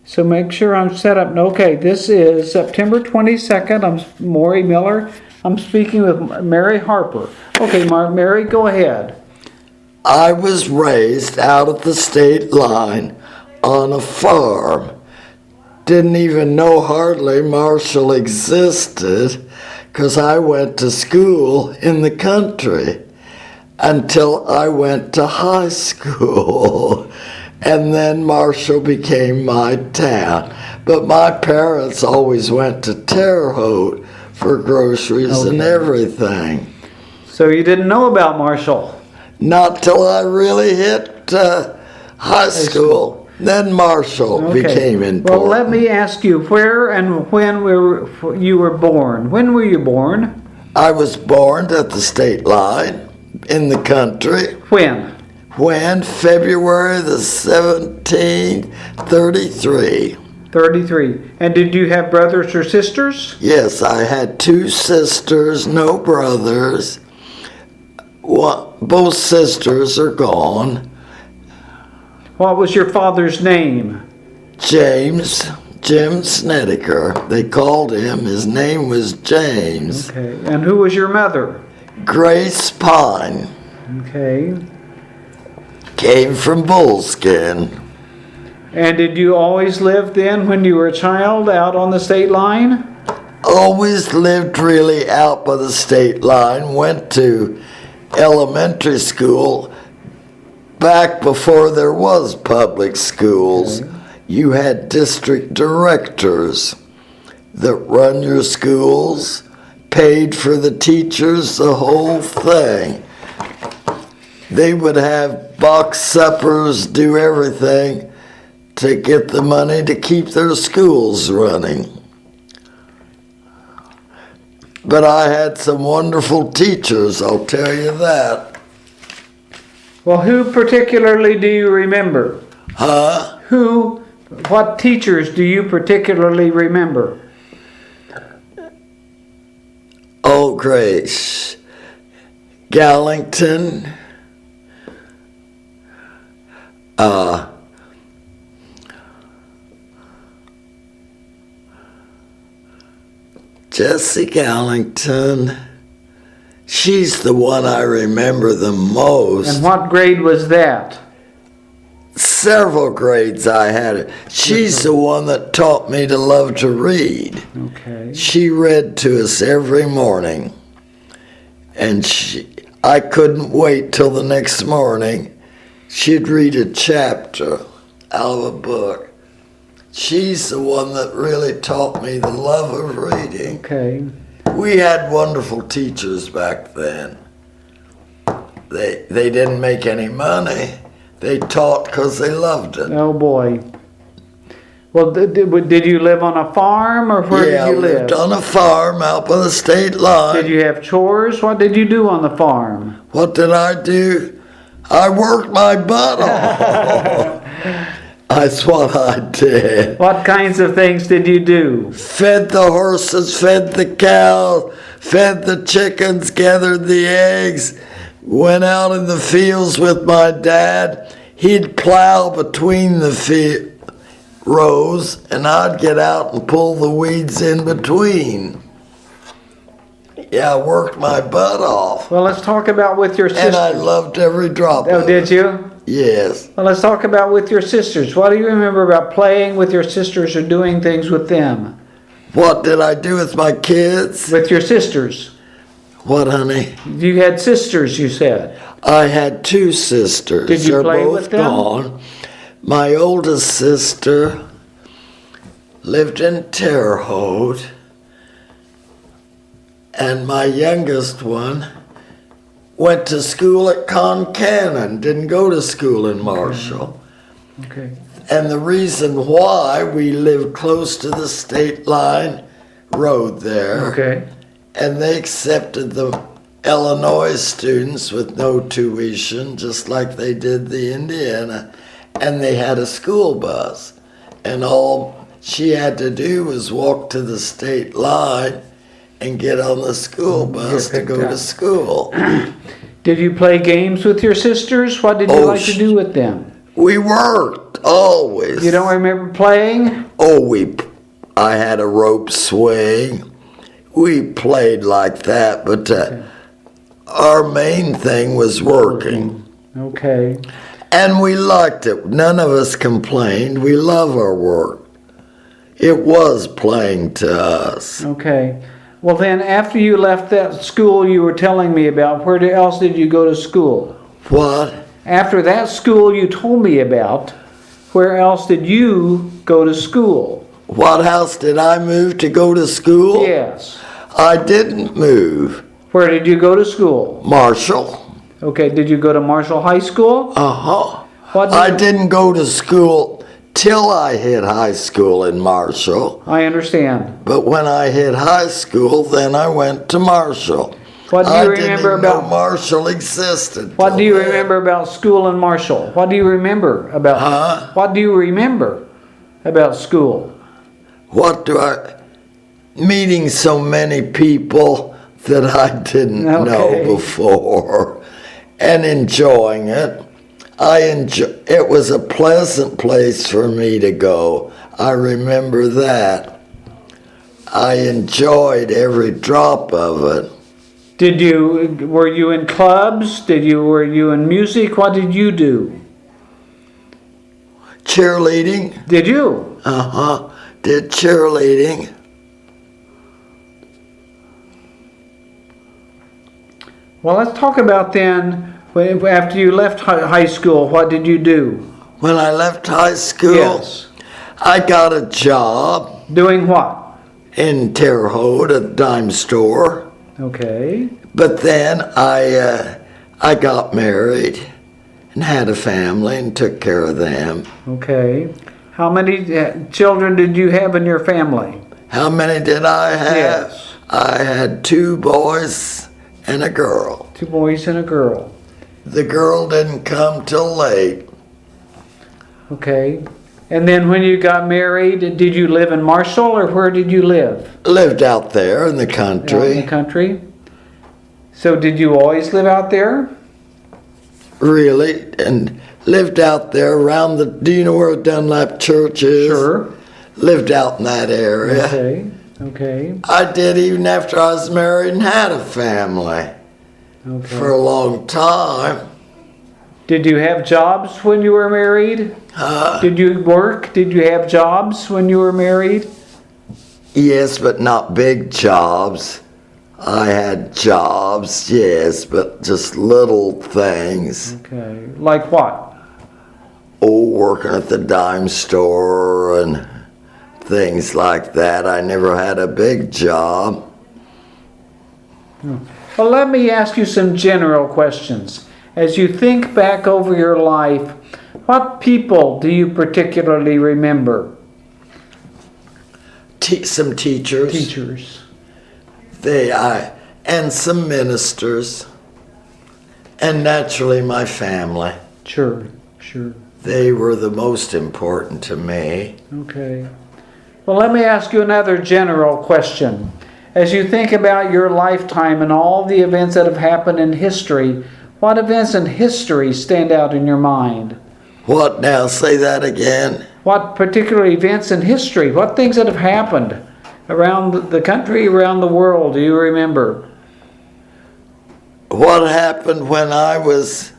So make sure I'm set up. Okay, this is September 22nd. I'm Maury Miller. I'm speaking with Mary Harper. Okay, Mary, go ahead. I was raised out at the state line on a farm. Didn't even know hardly Marshall existed because I went to school in the country until I went to high school. And then Marshall became my town. But my parents always went to Terre Haute for groceries and everything. So you didn't know about Marshall? Not till I really hit high school. Then Marshall became important. Well, let me ask you, where and when you were born? When were you born? I was born at the state line in the country. When? February the 17th, 33. 33. And did you have brothers or sisters? Yes, I had 2 sisters, no brothers. Both sisters are gone. What was your father's name? Jim Snedeker. They called him. His name was James. Okay. And who was your mother? Grace Pine. Okay. Came from Bullskin. And did you always live then, when you were a child, out on the state line? Always lived really out by the state line. Went to elementary school back before there was public schools. Okay. You had district directors that run your schools, paid for the teachers, the whole thing. They would have box suppers, do everything to get the money to keep their schools running. But I had some wonderful teachers, I'll tell you that. Well, who particularly do you remember? Huh? What teachers do you particularly remember? Oh, Grace. Gallington. Jessie Gallington. She's the one I remember the most. And what grade was that? Several grades I had. She's the one that taught me to love to read. Okay. She read to us every morning. And I couldn't wait till the next morning. She'd read a chapter out of a book. She's the one that really taught me the love of reading. Okay. We had wonderful teachers back then. They didn't make any money. They taught because they loved it. Oh boy. Well, did you live on a farm, or where did you live? I lived on a farm out by the state line. Did you have chores? What did you do on the farm? What did I do? I worked my butt off. That's what I did. What kinds of things did you do? Fed the horses, fed the cows, fed the chickens, gathered the eggs, went out in the fields with my dad. He'd plow between the rows, and I'd get out and pull the weeds in between. Yeah, I worked my butt off. Well, let's talk about with your sisters. And I loved every drop of it. Oh, did you? Yes. Well, let's talk about with your sisters. What do you remember about playing with your sisters or doing things with them? What did I do with my kids? With your sisters. What, honey? You had sisters, you said. I had 2 sisters. Did you play both with them? Gone. My oldest sister lived in Terre Haute, and my youngest one went to school at Concannon, didn't go to school in Marshall. Okay. And the reason why, we lived close to the state line road there. Okay. And they accepted the Illinois students with no tuition, just like they did the Indiana. And they had a school bus. And all she had to do was walk to the state line and get on the school bus to go to school. Did you play games with your sisters? What did you like to do with them? We worked Always. You don't remember playing? Oh, I had a rope swing. We played like that, but our main thing was working. Okay. And we liked it. None of us complained. We love our work. It was playing to us. Okay. Well, then, after you left that school you were telling me about, where else did you go to school? What? After that school you told me about, where else did you go to school? What house did I move to go to school? Yes. I didn't move. Where did you go to school? Marshall. Okay, did you go to Marshall High School? Uh-huh. I didn't go to school till I hit high school in Marshall. I understand. But when I hit high school, then I went to Marshall. What do you remember didn't even about know Marshall existed? What do you remember about school in Marshall? What do you remember about What do you remember about school? Meeting so many people that I didn't know before and enjoying it. It was a pleasant place for me to go. I remember that. I enjoyed every drop of it. Were you in clubs? Were you in music? What did you do? Cheerleading. Did you? Uh-huh. Did cheerleading. Well, let's talk about then, after you left high school, what did you do? When I left high school, yes. I got a job. Doing what? In Terre Haute, a dime store. Okay. But then I got married and had a family and took care of them. Okay. How many children did you have in your family? How many did I have? Yes. I had 2 boys and a girl. 2 boys and a girl. The girl didn't come till late. Okay. And then when you got married, did you live in Marshall or where did you live? Lived out there in the country. Out in the country. So did you always live out there? Really, and lived out there around do you know where Dunlap Church is? Sure. Lived out in that area. Okay. I did even after I was married and had a family. Okay. For a long time. Did you have jobs when you were married? Did you work? Did you have jobs when you were married? Yes, but not big jobs. I had jobs, yes, but just little things. Okay. Like what? Oh, working at the dime store and things like that. I never had a big job. Well, let me ask you some general questions. As you think back over your life, what people do you particularly remember? Some teachers. Teachers. And some ministers. And naturally my family. Sure. They were the most important to me. Okay. Well, let me ask you another general question. As you think about your lifetime and all the events that have happened in history, what events in history stand out in your mind? What now? Say that again. What particular events in history, what things that have happened around the country, around the world, do you remember? What happened when I was...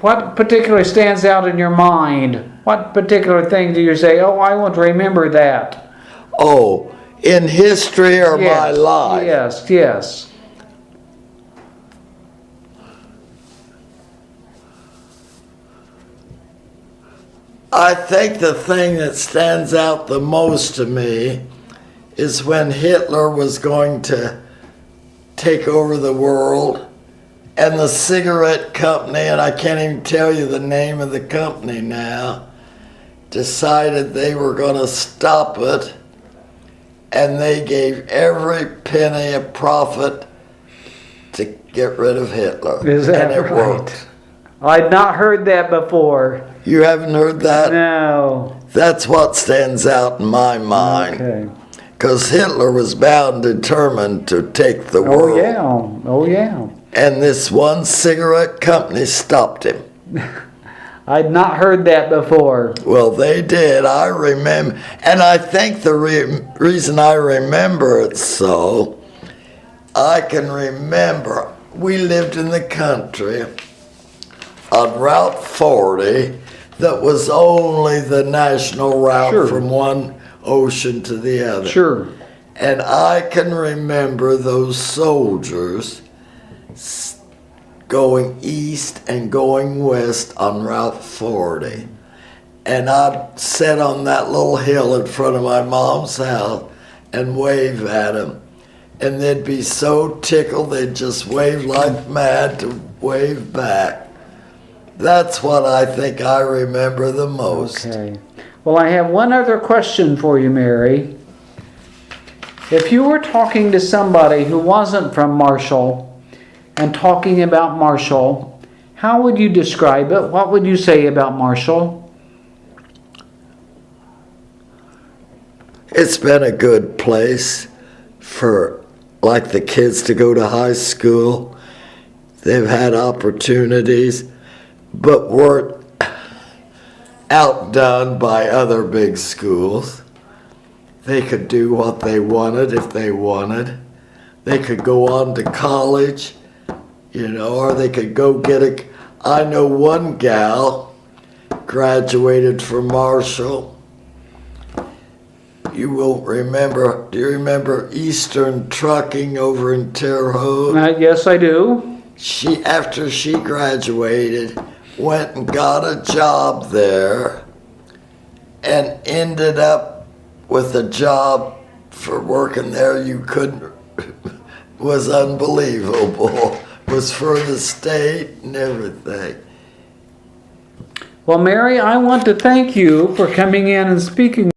What particularly stands out in your mind? What particular thing do you say, oh, I want to remember that? Oh, in history or my life? Yes. I think the thing that stands out the most to me is when Hitler was going to take over the world and the cigarette company, and I can't even tell you the name of the company now, decided they were going to stop it, and they gave every penny of profit to get rid of Hitler. Is that and it right? worked. I'd not heard that before. You haven't heard that? No. That's what stands out in my mind. Okay. Because Hitler was bound, determined to take the world. Oh, yeah. And this one cigarette company stopped him. I'd not heard that before. Well, they did. I remember. And I think the reason I remember it so, I can remember we lived in the country on Route 40 that was only the national route Sure. from one ocean to the other. Sure. And I can remember those soldiers going east and going west on Route 40. And I'd sit on that little hill in front of my mom's house and wave at them. And they'd be so tickled they'd just wave like mad to wave back. That's what I think I remember the most. Okay. Well, I have one other question for you, Mary. If you were talking to somebody who wasn't from Marshall and talking about Marshall, how would you describe it? What would you say about Marshall? It's been a good place for like the kids to go to high school. They've had opportunities, but weren't outdone by other big schools. They could do what they wanted if they wanted. They could go on to college, or they could go get a... I know one gal graduated from Marshall. You won't remember. Do you remember Eastern Trucking over in Terre Haute? Yes, I do. She, after she graduated, went and got a job there and ended up with a job for working there you couldn't... was unbelievable. Was for the state and everything. Well, Mary, I want to thank you for coming in and speaking